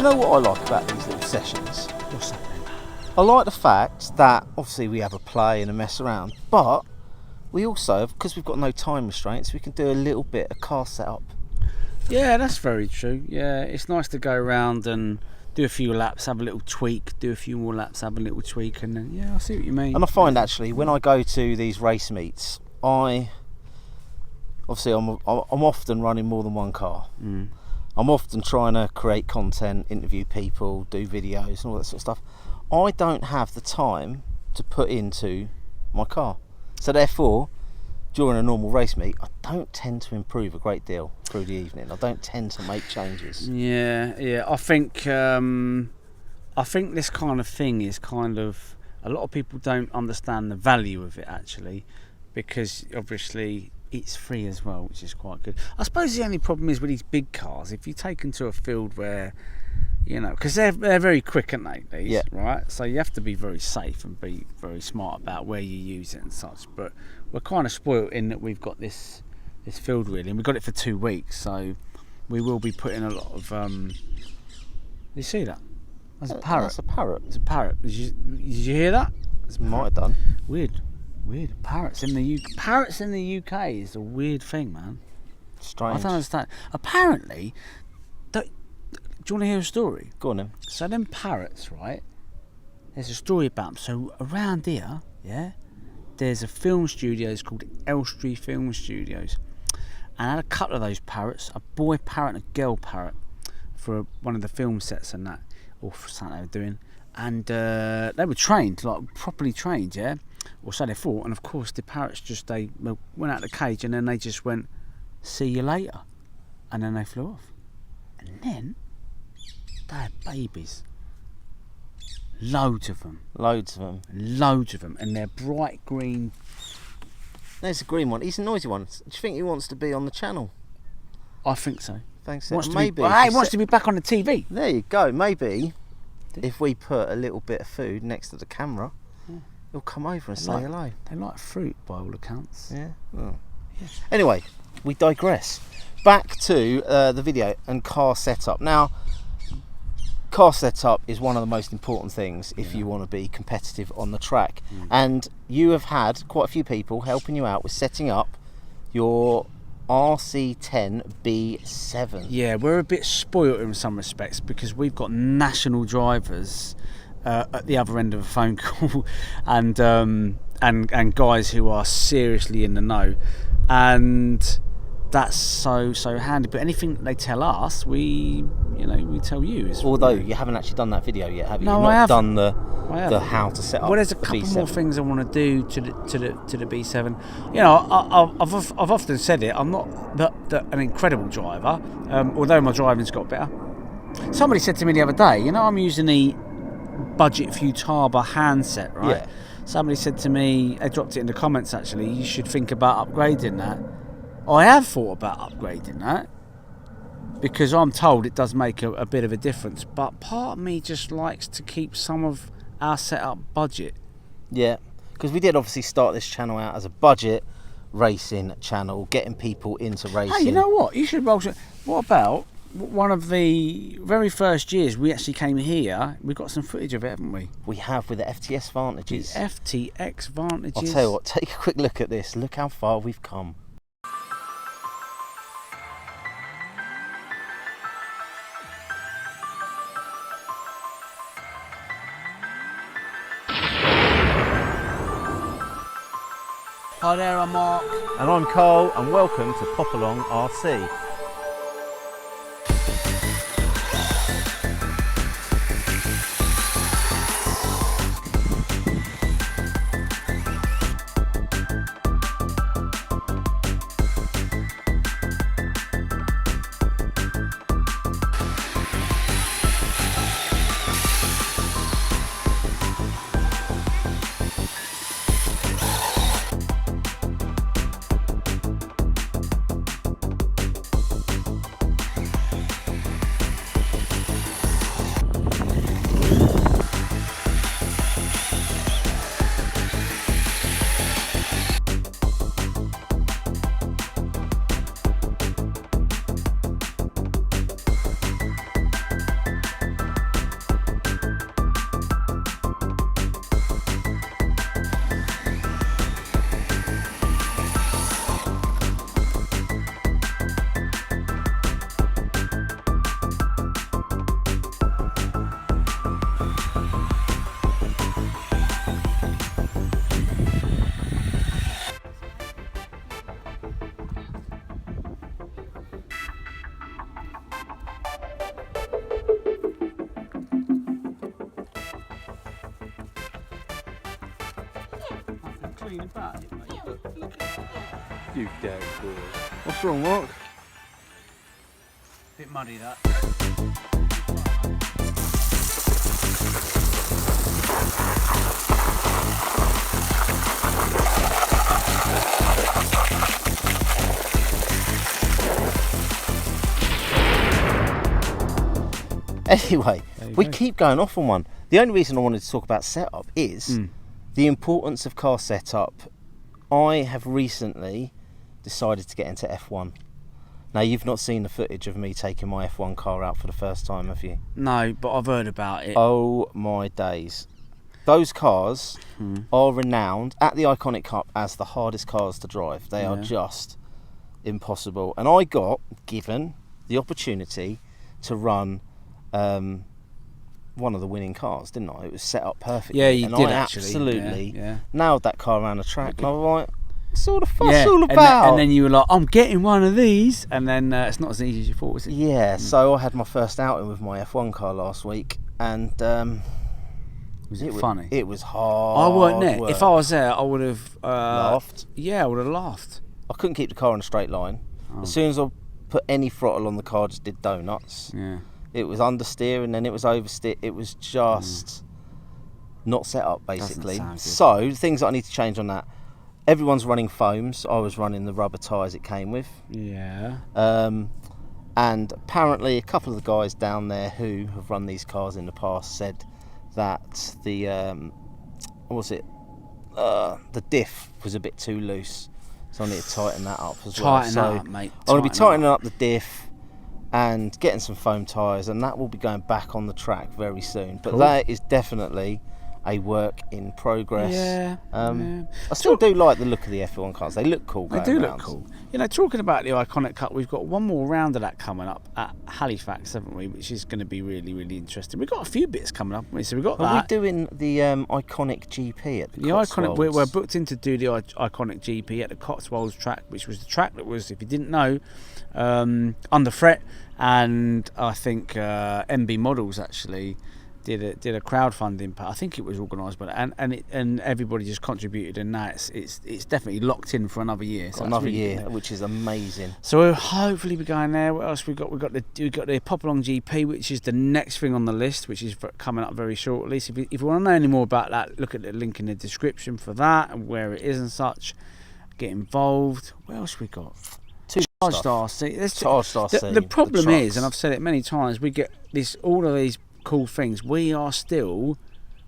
you know what I like about these little sessions? What's that then? I like the fact that obviously we have a play and a mess around, but we also, because we've got no time restraints, we can do a little bit of car setup. Yeah, that's very true. Yeah, it's nice to go around and do a few laps, have a little tweak, do a few more laps, have a little tweak, and then, yeah, I see what you mean. And I find actually when I go to these race meets, I'm often running more than one car. I'm often trying to create content, interview people, do videos and all that sort of stuff. I don't have the time to put into my car. So therefore, during a normal race meet, I don't tend to improve a great deal through the evening. I don't tend to make changes. Yeah. I think this kind of thing is kind of, a lot of people don't understand the value of it actually, because obviously it's free as well, which is quite good. I suppose the only problem is with these big cars, if you take them to a field where, you know, because they're very quick, aren't they, these, Yeah. right? So you have to be very safe and be very smart about where you use it and such. But we're kind of spoilt in that we've got this field really, and we've got it for 2 weeks, so we will be putting a lot of. You see that? That's a parrot. That's a parrot. It's a parrot. Did you hear that? Might have done. Weird. Parrots in the UK. Parrots in the UK is a weird thing, man. Strange. I don't understand. Apparently, do you want to hear a story? Go on then. So them parrots, right? There's a story about them. So around here, yeah, there's a film studio. It's called Elstree Film Studios, and I had a couple of those parrots, a boy parrot and a girl parrot, for one of the film sets and that, or for something they were doing, and they were trained, like properly trained, yeah, or so they thought. And of course, the parrots they went out of the cage, and then they just went, "See you later," and then they flew off, and then they had babies. Loads of them, and they're bright green. There's a green one. He's a noisy one. Do you think he wants to be on the channel? I think so. Thanks. He wants Maybe. to be back on the TV. There you go. Maybe if we put a little bit of food next to the camera, he'll come over and say hello. They like fruit, by all accounts. Yeah. Oh. Yeah. Anyway, we digress. Back to the video and car setup. Now, car setup is one of the most important things if you want to be competitive on the track. And you have had quite a few people helping you out with setting up your RC10 B7. Yeah, we're a bit spoiled in some respects because we've got national drivers at the other end of a phone call, and guys who are seriously in the know, and that's so handy. But anything they tell us, we tell you. Although you haven't actually done that video yet, have you? No, You've I not haven't. done the how to set up. Well, there's a the couple B7. more things I want to do to the B7. You know, I've often said it. I'm not an incredible driver, although my driving's got better. Somebody said to me the other day, you know, I'm using the budget Futaba handset, right? Yeah. Somebody said to me, they dropped it in the comments actually, you should think about upgrading that. I have thought about upgrading that, because I'm told it does make a bit of a difference, but part of me just likes to keep some of our setup budget. Yeah, because we did obviously start this channel out as a budget racing channel, getting people into racing. Hey, you know what? You should roll. What about one of the very first years we actually came here? We got some footage of it, haven't we? We have, with the FTS Vantages. The FTX Vantages. I'll tell you what, take a quick look at this. Look how far we've come. Hi there, I'm Mark. And I'm Cole, and welcome to Popalong RC. clean about it, mate. You dirty boy. What's wrong, Mark? Bit muddy that. Anyway, we keep going off on one. The only reason I wanted to talk about setup is the importance of car setup. I have recently decided to get into F1. Now, you've not seen the footage of me taking my F1 car out for the first time, have you? No, but I've heard about it. Oh my days. Those cars are renowned at the Iconic Cup as the hardest cars to drive. They are just impossible. And I got given the opportunity to run one of the winning cars, didn't I? It was set up perfectly. Yeah, you and did I actually. absolutely Yeah. nailed that car around the track. And I was like, what's all the fuss Yeah, all about? and then you were like, I'm getting one of these, and then it's not as easy as you thought, was it? Yeah, so I had my first outing with my F1 car last week, and Was it funny? It was hard. I weren't there. work. If I was there, I would have Laughed. Yeah, I would have laughed. I couldn't keep the car in a straight line. As soon as I put any throttle on the car, I just did donuts. Yeah. It was understeer and then it was oversteer. It was just not set up, basically. sound good. So, things that I need to change on that. Everyone's running foams. I was running the rubber tyres it came with. Yeah. And apparently a couple of the guys down there who have run these cars in the past said that the the diff was a bit too loose, so I need to tighten that up as well. Tighten that up, mate. I'm going to be Tighten tightening up the diff and getting some foam tyres, and that will be going back on the track very soon. But that is definitely a work in progress. Yeah. I still do like the look of the F1 cars. They look cool. They Going do round. look cool. You know, talking about the Iconic Cup, we've got one more round of that coming up at Halifax, haven't we? Which is going to be really, really interesting. We've got a few bits coming up. So we've got Are that. we doing the Iconic GP at the Iconic, Cotswolds? we're booked in to do the Iconic GP at the Cotswolds track, which was the track that was, if you didn't know, under threat. And I think MB Models actually did a crowdfunding. I think it was organised by that, and everybody just contributed, and now it's definitely locked in for another year. So Another really year, good. Which is amazing. So we'll hopefully be going there. What else we got? We got the Popalong GP, which is the next thing on the list, which is coming up very shortly. So if you want to know any more about that, look at the link in the description for that and where it is and such. Get involved. What else we got? Charged RC. The problem is, and I've said it many times, we get all of these cool things. We are still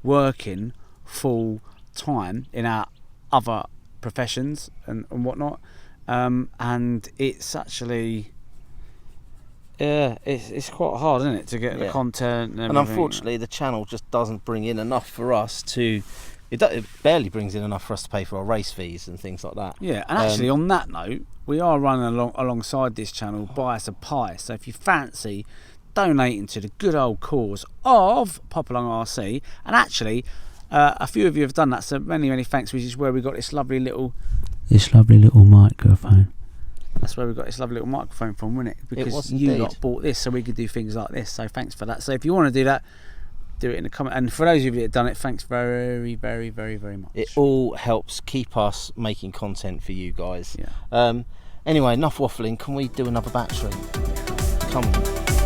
working full time in our other professions and whatnot, and it's actually it's quite hard, isn't it, to get the content and unfortunately the channel just doesn't bring in enough for us to. It barely brings in enough for us to pay for our race fees and things like that. Yeah, and actually on that note, we are running alongside this channel Buy Us a Pie. So if you fancy donating to the good old cause of Popalong RC, and actually a few of you have done that, so many thanks, which is where we got this lovely little microphone. That's where we got this lovely little microphone from, wasn't it? Because you lot bought this so we could do things like this, so thanks for that. So if you want to do that, do it in the comment, and for those of you that have done it, thanks very, very, very, very much. It all helps keep us making content for you guys. Anyway, enough waffling. Can we do another battery? Come on.